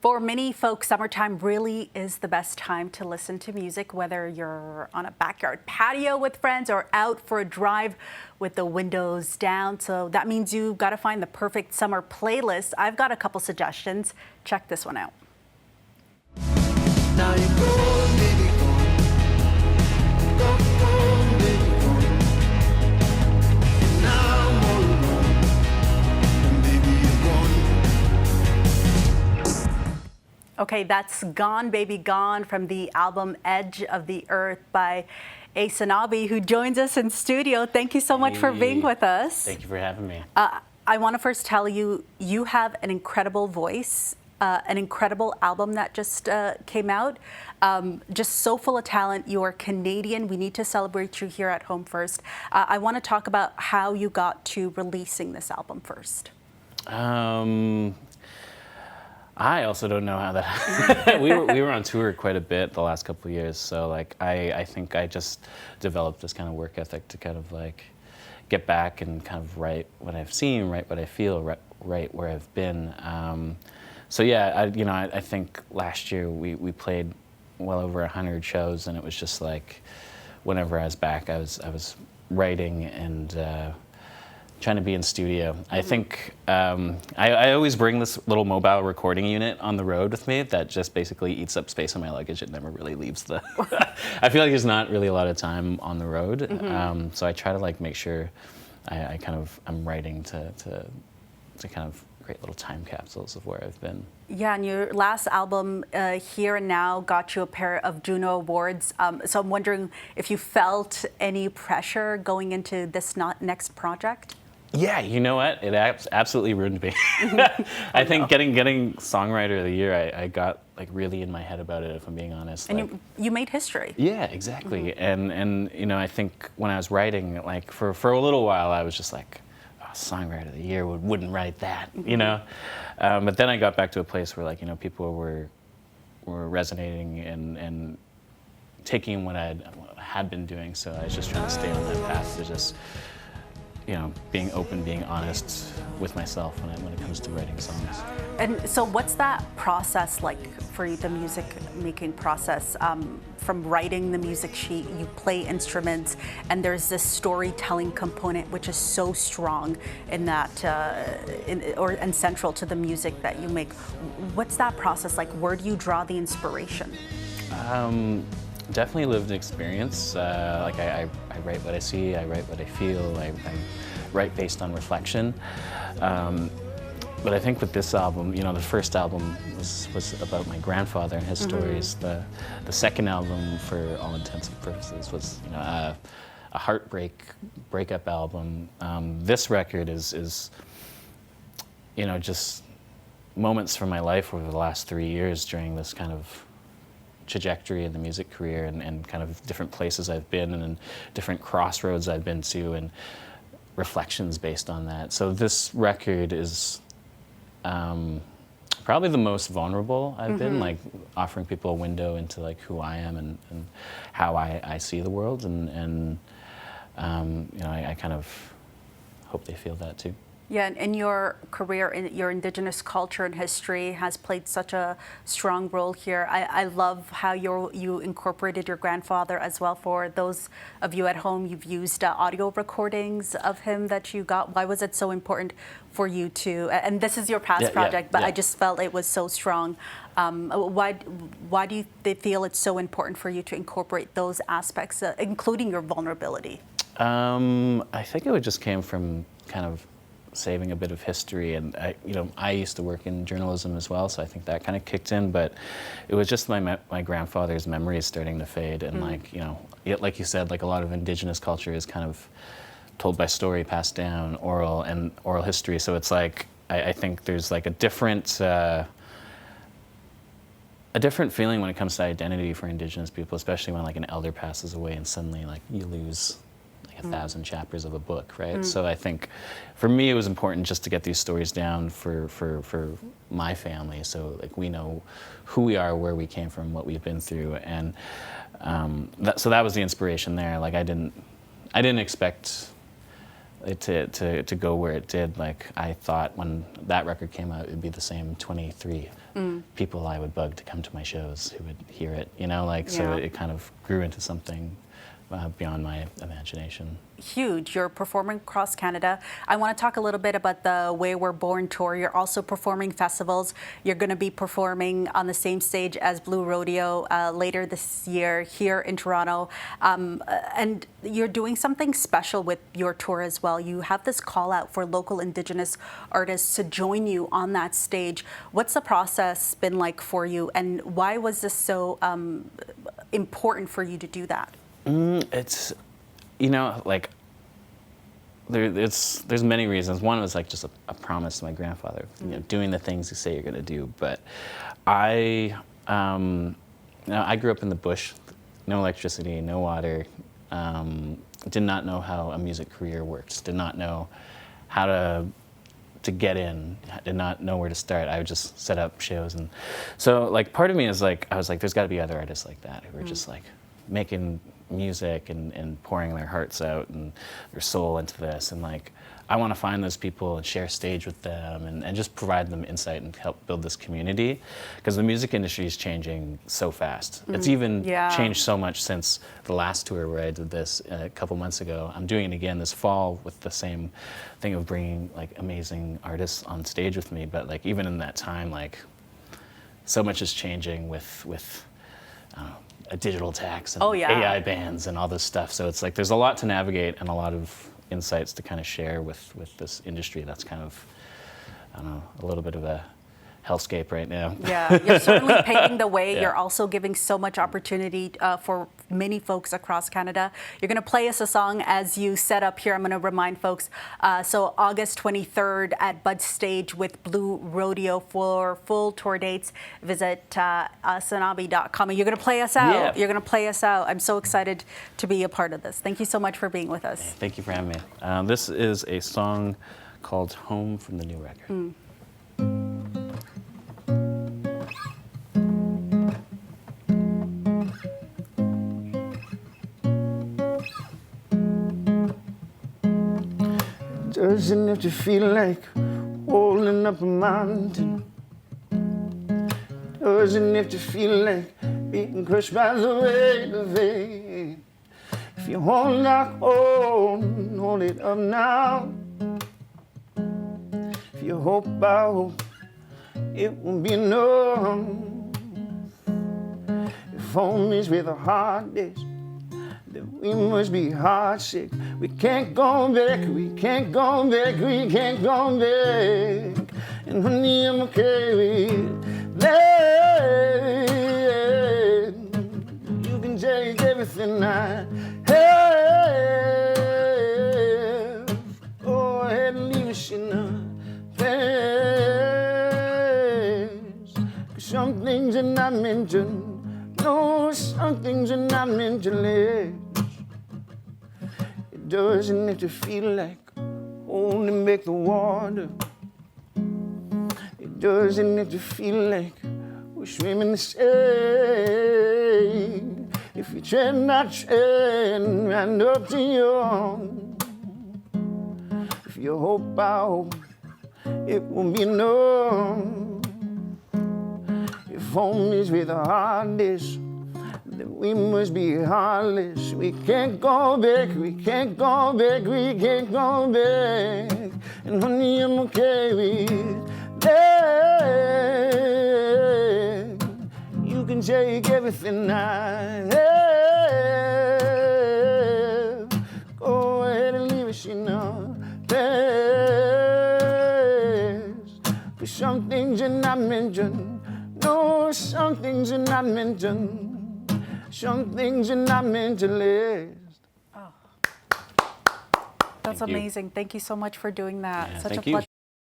For many folks, summertime really is the best time to listen to music, whether you're on a backyard patio with friends or out for a drive with the windows down. So that means you've got to find the perfect summer playlist. I've got a couple suggestions. Check this one out. Now you're gone, baby, gone. Gone, gone, baby, gone. And now I'm all alone. And baby, you're gone. Okay, that's Gone, Baby, Gone from the album Edge of the Earth by Aysanabee, who joins us in studio. Thank you so much for being with us. Thank you for having me. I want to first tell you, you have an incredible voice. An incredible album that just came out. Just so full of talent. You are Canadian. We need to celebrate you here at home first. I want to talk about how you got to releasing this album first. I also don't know how that happened. we were on tour quite a bit the last couple of years, so like I think I just developed this kind of work ethic to kind of like get back and kind of write what I've seen, write what I feel, write where I've been. So yeah, I think last year we played well over 100 shows, and it was just like whenever I was back, I was writing and trying to be in studio. I think I always bring this little mobile recording unit on the road with me that just basically eats up space in my luggage. It never really leaves the. I feel like there's not really a lot of time on the road, so I try to like make sure I'm writing to kind of create little time capsules of where I've been. Yeah, and your last album, Here and Now, got you a pair of Juno Awards. So I'm wondering if you felt any pressure going into this next project? Yeah, you know what? It absolutely ruined me. I think getting Songwriter of the Year, I got like really in my head about it, if I'm being honest. And like, you made history. Yeah, exactly. And you know, I think when I was writing, like for a little while, I was just like, Songwriter of the Year wouldn't write that, you know. But then I got back to a place where, like, you know, people were resonating and taking what I had been doing. So I was just trying to stay on that path to just, you know, being open, being honest with myself when it comes to writing songs. And so what's that process like for you, the music making process? From writing the music sheet, you play instruments, and there's this storytelling component which is so strong in that, and central to the music that you make. What's that process like? Where do you draw the inspiration? Definitely lived experience. Like I write what I see, I write what I feel, I write based on reflection. But I think with this album, you know, the first album was about my grandfather and his stories. The second album, for all intents and purposes, was, you know, a breakup album. This record is, you know, just moments from my life over the last 3 years during this kind of trajectory in the music career, and kind of different places I've been and different crossroads I've been to, and reflections based on that. So this record is probably the most vulnerable I've been, like offering people a window into like who I am and how I see the world, and you know, I kind of hope they feel that too. Yeah, and in your career, your Indigenous culture and history has played such a strong role here. I love how you incorporated your grandfather as well. For those of you at home, you've used audio recordings of him that you got. Why was it so important for you to, and this is your past project, but I just felt it was so strong. Why do you feel it's so important for you to incorporate those aspects, including your vulnerability? I think it just came from kind of saving a bit of history, and I used to work in journalism as well, so I think that kind of kicked in. But it was just my grandfather's memories starting to fade, and like, you know, like you said, like a lot of Indigenous culture is kind of told by story, passed down, oral history. So it's like I think there's like a different feeling when it comes to identity for Indigenous people, especially when like an elder passes away and suddenly like you lose 1,000 chapters of a book, right? So I think for me it was important just to get these stories down for my family, so like we know who we are, where we came from, what we've been through, and so that was the inspiration there. Like I didn't expect to go where it did. Like I thought when that record came out, it would be the same 23 people I would bug to come to my shows who would hear it. You know, like so Yeah. it kind of grew into something beyond my imagination. Huge. You're performing across Canada. I want to talk a little bit about the Way We're Born tour. You're also performing festivals. You're going to be performing on the same stage as Blue Rodeo later this year here in Toronto. And you're doing something special with your tour as well. You have this call out for local Indigenous artists to join you on that stage. What's the process been like for you, and why was this so important for you to do that? It's, you know, like there's many reasons. One was like just a promise to my grandfather, you know, doing the things you say you're going to do. But I, you know, I grew up in the bush, no electricity, no water. Did not know how a music career works. Did not know how to get in. Did not know where to start. I would just set up shows, and so like part of me is like I was like, there's got to be other artists like that who are just like making music and pouring their hearts out and their soul into this, and like I want to find those people and share stage with them and just provide them insight and help build this community, because the music industry is changing so fast. It's even changed so much since the last tour where I did this a couple months ago. I'm doing it again this fall with the same thing of bringing like amazing artists on stage with me, but like even in that time, like so much is changing with a digital tax and AI bans and all this stuff. So it's like there's a lot to navigate and a lot of insights to kind of share with this industry that's kind of, I don't know, a little bit of a hellscape right now. Yeah, you're certainly paving the way. You're also giving so much opportunity for many folks across Canada. You're going to play us a song as you set up here. I'm going to remind folks. So August 23rd at Bud Stage with Blue Rodeo. For full tour dates, visit Aysanabee.com. And you're going to play us out. Yeah. You're going to play us out. I'm so excited to be a part of this. Thank you so much for being with us. Thank you for having me. This is a song called Home from the new record. Doesn't have to feel like holding up a mountain. Doesn't have to feel like being crushed by the weight of it. If you hold on, hold it up now. If you hope, I hope it won't be enough. If home is where the heart is, then we must be heartsick. We can't go back, we can't go back, we can't go back. And honey, I'm okay with that. You can take everything I have. Go ahead and leave us in the past. 'Cause some things are not meant to. No, some things are not meant to last. It doesn't have to feel like holding back the water. It doesn't have to feel like we're swimming the same. If you tread not tread right up to you. If you hope, I hope it won't be enough. If home is where the heart is, then we must be heartless. We can't go back, we can't go back, we can't go back. And honey, I'm okay with that. You can take everything I have. Go ahead and leave us in the past. 'Cause some things are not mentioned. No, some things are not meant to. Some things are not meant to last. That's amazing. Thank you so much for doing that. Yeah, Such thank a you. pleasure.